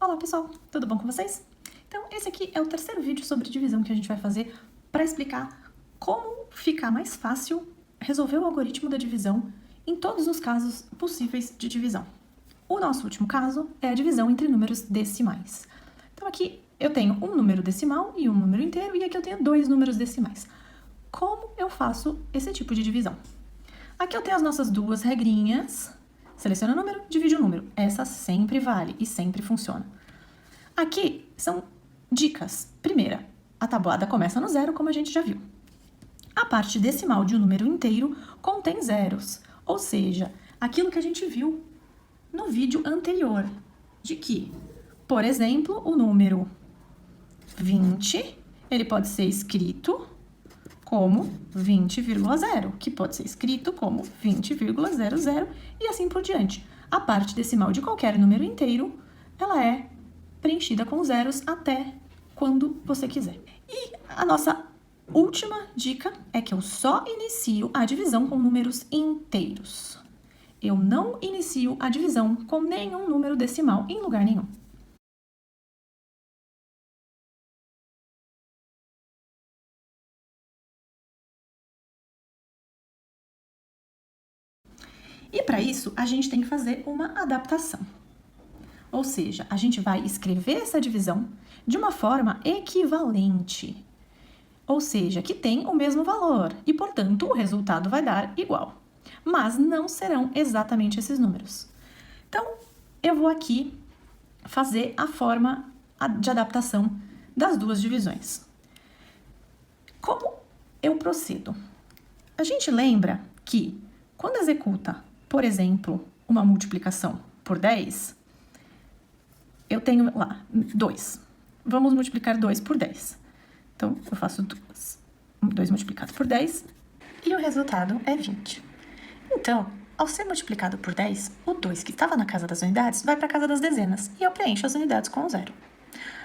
Olá pessoal, tudo bom com vocês? Então esse aqui é o terceiro vídeo sobre divisão que a gente vai fazer para explicar como ficar mais fácil resolver o algoritmo da divisão em todos os casos possíveis de divisão. O nosso último caso é a divisão entre números decimais. Então aqui eu tenho um número decimal e um número inteiro e aqui eu tenho dois números decimais. Como eu faço esse tipo de divisão? Aqui eu tenho as nossas duas regrinhas. Seleciona o número, divide o número. Essa sempre vale e sempre funciona. Aqui são dicas. Primeira, a tabuada começa no zero, como a gente já viu. A parte decimal de um número inteiro contém zeros, ou seja, aquilo que a gente viu no vídeo anterior, de que, por exemplo, o número 20, ele pode ser escrito como 20,0, que pode ser escrito como 20,00 e assim por diante. A parte decimal de qualquer número inteiro, ela é preenchida com zeros até quando você quiser. E a nossa última dica é que eu só inicio a divisão com números inteiros. Eu não inicio a divisão com nenhum número decimal em lugar nenhum. E para isso, a gente tem que fazer uma adaptação. Ou seja, a gente vai escrever essa divisão de uma forma equivalente. Ou seja, que tem o mesmo valor e, portanto, o resultado vai dar igual. Mas não serão exatamente esses números. Então, eu vou aqui fazer a forma de adaptação das duas divisões. Como eu procedo? A gente lembra que quando executa, por exemplo, uma multiplicação por 10, eu tenho lá 2. Vamos multiplicar 2 por 10. Então, eu faço 2 multiplicado por 10 e o resultado é 20. Então, ao ser multiplicado por 10, o 2 que estava na casa das unidades vai para a casa das dezenas e eu preencho as unidades com o zero.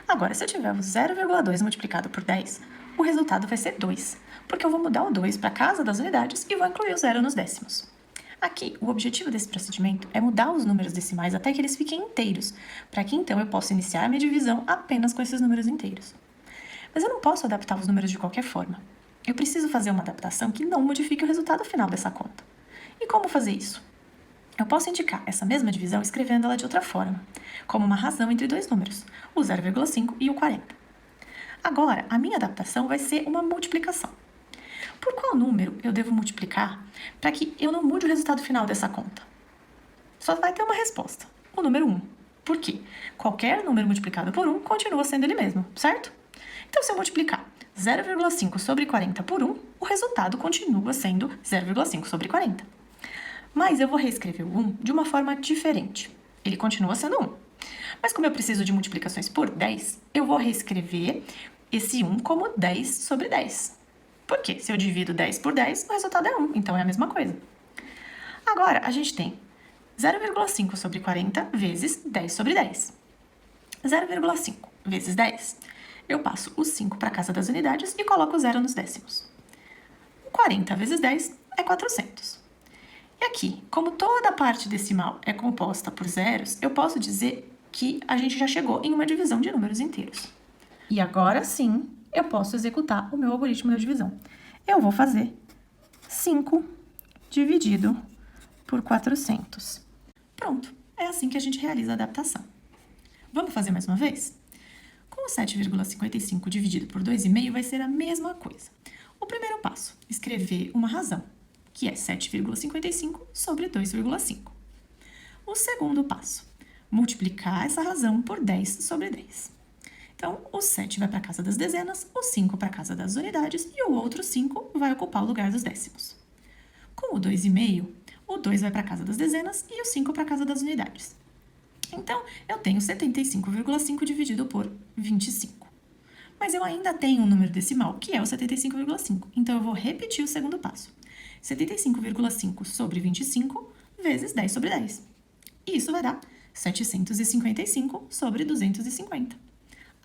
Agora, se eu tiver o 0,2 multiplicado por 10, o resultado vai ser 2, porque eu vou mudar o 2 para a casa das unidades e vou incluir o zero nos décimos. Aqui, o objetivo desse procedimento é mudar os números decimais até que eles fiquem inteiros, para que então eu possa iniciar a minha divisão apenas com esses números inteiros. Mas eu não posso adaptar os números de qualquer forma. Eu preciso fazer uma adaptação que não modifique o resultado final dessa conta. E como fazer isso? Eu posso indicar essa mesma divisão escrevendo ela de outra forma, como uma razão entre dois números, o 0,5 e o 40. Agora, a minha adaptação vai ser uma multiplicação. Por qual número eu devo multiplicar para que eu não mude o resultado final dessa conta? Só vai ter uma resposta, o número 1. Por quê? Qualquer número multiplicado por 1 continua sendo ele mesmo, certo? Então, se eu multiplicar 0,5 sobre 40 por 1, o resultado continua sendo 0,5 sobre 40. Mas eu vou reescrever o 1 de uma forma diferente. Ele continua sendo 1. Mas como eu preciso de multiplicações por 10, eu vou reescrever esse 1 como 10 sobre 10. Por quê? Se eu divido 10 por 10, o resultado é 1, então é a mesma coisa. Agora, a gente tem 0,5 sobre 40 vezes 10 sobre 10. 0,5 vezes 10, eu passo o 5 para a casa das unidades e coloco o 0 nos décimos. 40 vezes 10 é 400. E aqui, como toda a parte decimal é composta por zeros, eu posso dizer que a gente já chegou em uma divisão de números inteiros. E agora sim, eu posso executar o meu algoritmo da divisão. Eu vou fazer 5 dividido por 400. Pronto, é assim que a gente realiza a adaptação. Vamos fazer mais uma vez? Com o 7,55 dividido por 2,5 vai ser a mesma coisa. O primeiro passo, escrever uma razão, que é 7,55 sobre 2,5. O segundo passo, multiplicar essa razão por 10 sobre 10. Então, o 7 vai para a casa das dezenas, o 5 para a casa das unidades e o outro 5 vai ocupar o lugar dos décimos. Com o 2,5, o 2 vai para a casa das dezenas e o 5 para a casa das unidades. Então, eu tenho 75,5 dividido por 25. Mas eu ainda tenho um número decimal, que é o 75,5. Então, eu vou repetir o segundo passo. 75,5 sobre 25 vezes 10 sobre 10. E isso vai dar 755 sobre 250.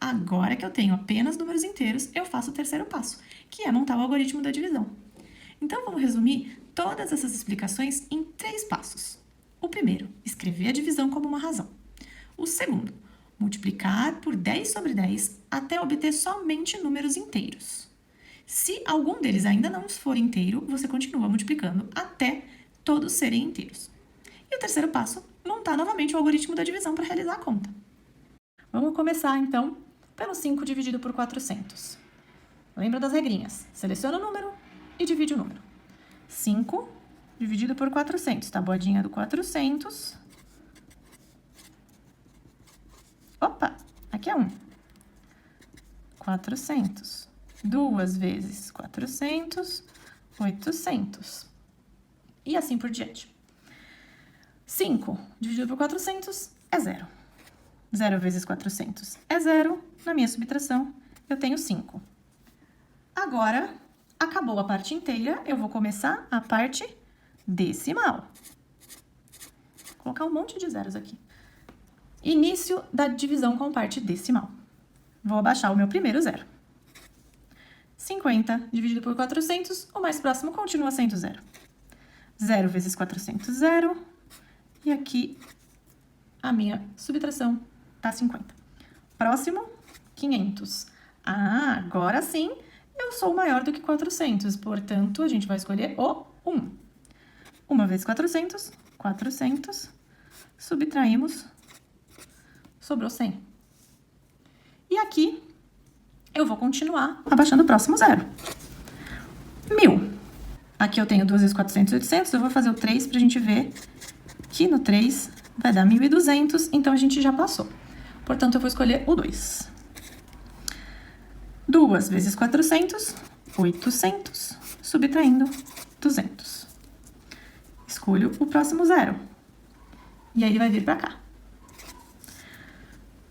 Agora que eu tenho apenas números inteiros, eu faço o terceiro passo, que é montar o algoritmo da divisão. Então, vamos resumir todas essas explicações em 3 passos. O primeiro, escrever a divisão como uma razão. O segundo, multiplicar por 10 sobre 10 até obter somente números inteiros. Se algum deles ainda não for inteiro, você continua multiplicando até todos serem inteiros. E o terceiro passo, montar novamente o algoritmo da divisão para realizar a conta. Vamos começar, então, pelo 5 dividido por 400. Lembra das regrinhas? Seleciona o número e divide o número. 5 dividido por 400, tabuadinha do 400. Opa, aqui é 1. 400. 2 vezes 400, 800. E assim por diante. 5 dividido por 400 é 0. 0 vezes 400 é 0. Na minha subtração, eu tenho 5. Agora, acabou a parte inteira, eu vou começar a parte decimal. Vou colocar um monte de zeros aqui. Início da divisão com parte decimal. Vou abaixar o meu primeiro zero. 50 dividido por 400, o mais próximo continua sendo 0. 0 vezes 400, 0. E aqui, a minha subtração tá 50. Próximo, 500. Ah, agora sim, eu sou maior do que 400, portanto, a gente vai escolher o 1. 1 vezes 400, 400. Subtraímos, sobrou 100. E aqui, eu vou continuar abaixando o próximo zero. 1000. Aqui eu tenho 2 vezes 400, 800. Eu vou fazer o 3 pra gente ver que no 3 vai dar 1.200, então a gente já passou. Portanto, eu vou escolher o 2. 2 vezes 400, 800, subtraindo 200. Escolho o próximo zero. E aí ele vai vir para cá.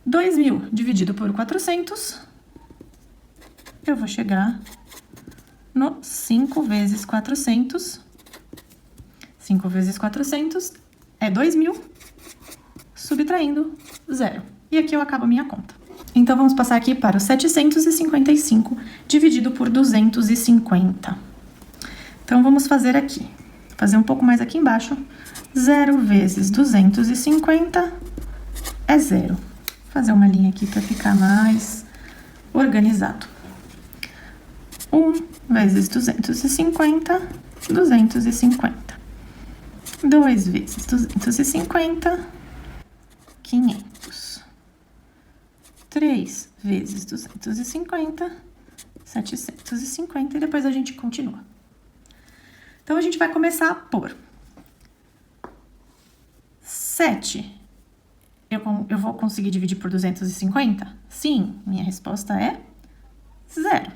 2.000 dividido por 400, eu vou chegar no 5 vezes 400. 5 vezes 400 é 2.000, subtraindo 0. E aqui eu acabo a minha conta. Então, vamos passar aqui para o 755 dividido por 250. Então, vamos fazer aqui. Fazer um pouco mais aqui embaixo. 0 vezes 250 é 0. Vou fazer uma linha aqui para ficar mais organizado. 1 vezes 250, 250. 2 vezes 250, 500. 3 vezes 250, 750, e depois a gente continua. Então, a gente vai começar por 7. Eu vou conseguir dividir por 250? Sim, minha resposta é 0.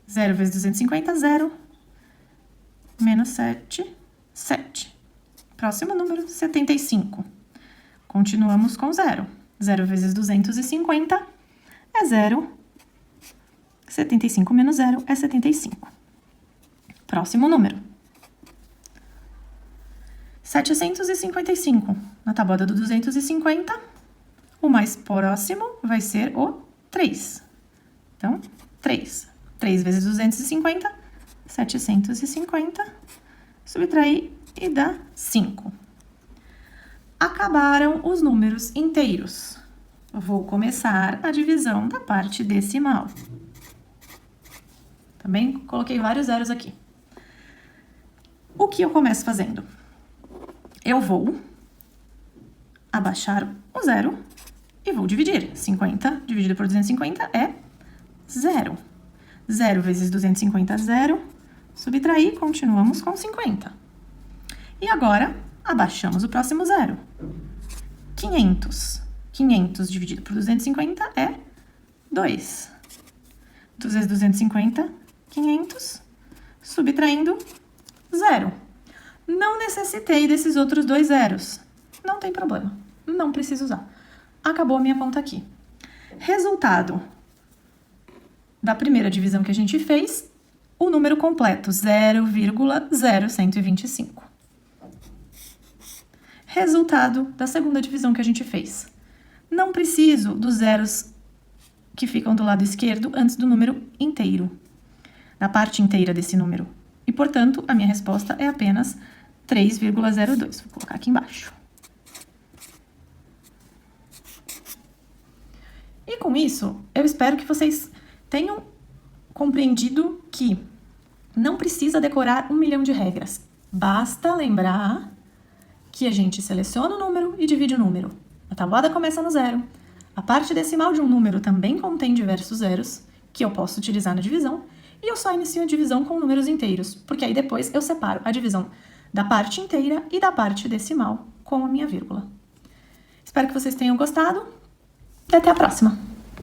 0 vezes 250, 0. Menos 7, 7. Próximo número, 75. Continuamos com 0. 0 vezes 250 é 0. 75 menos 0 é 75. Próximo número. 755. Na tabuada do 250, o mais próximo vai ser o 3. Então, 3. 3 vezes 250, 750. Subtrair e dá 5. Acabaram os números inteiros. Vou começar a divisão da parte decimal. Também coloquei vários zeros aqui. O que eu começo fazendo? Eu vou abaixar o zero e vou dividir. 50 dividido por 250 é 0. 0 vezes 250 é 0. Subtrair, continuamos com 50. E agora, abaixamos o próximo zero. 500. 500 dividido por 250 é 2. 2 vezes 250, 500. Subtraindo, 0. Não necessitei desses outros dois zeros. Não tem problema. Não preciso usar. Acabou a minha conta aqui. Resultado da primeira divisão que a gente fez, o número completo, 0,0125. Resultado da segunda divisão que a gente fez. Não preciso dos zeros que ficam do lado esquerdo antes do número inteiro, da parte inteira desse número. E, portanto, a minha resposta é apenas 3,02. Vou colocar aqui embaixo. com isso, eu espero que vocês tenham compreendido que não precisa decorar 1 milhão de regras. Basta lembrar que a gente seleciona o número e divide o número. A tabuada começa no zero. A parte decimal de um número também contém diversos zeros, que eu posso utilizar na divisão, e eu só inicio a divisão com números inteiros, porque aí depois eu separo a divisão da parte inteira e da parte decimal com a minha vírgula. Espero que vocês tenham gostado e até a próxima!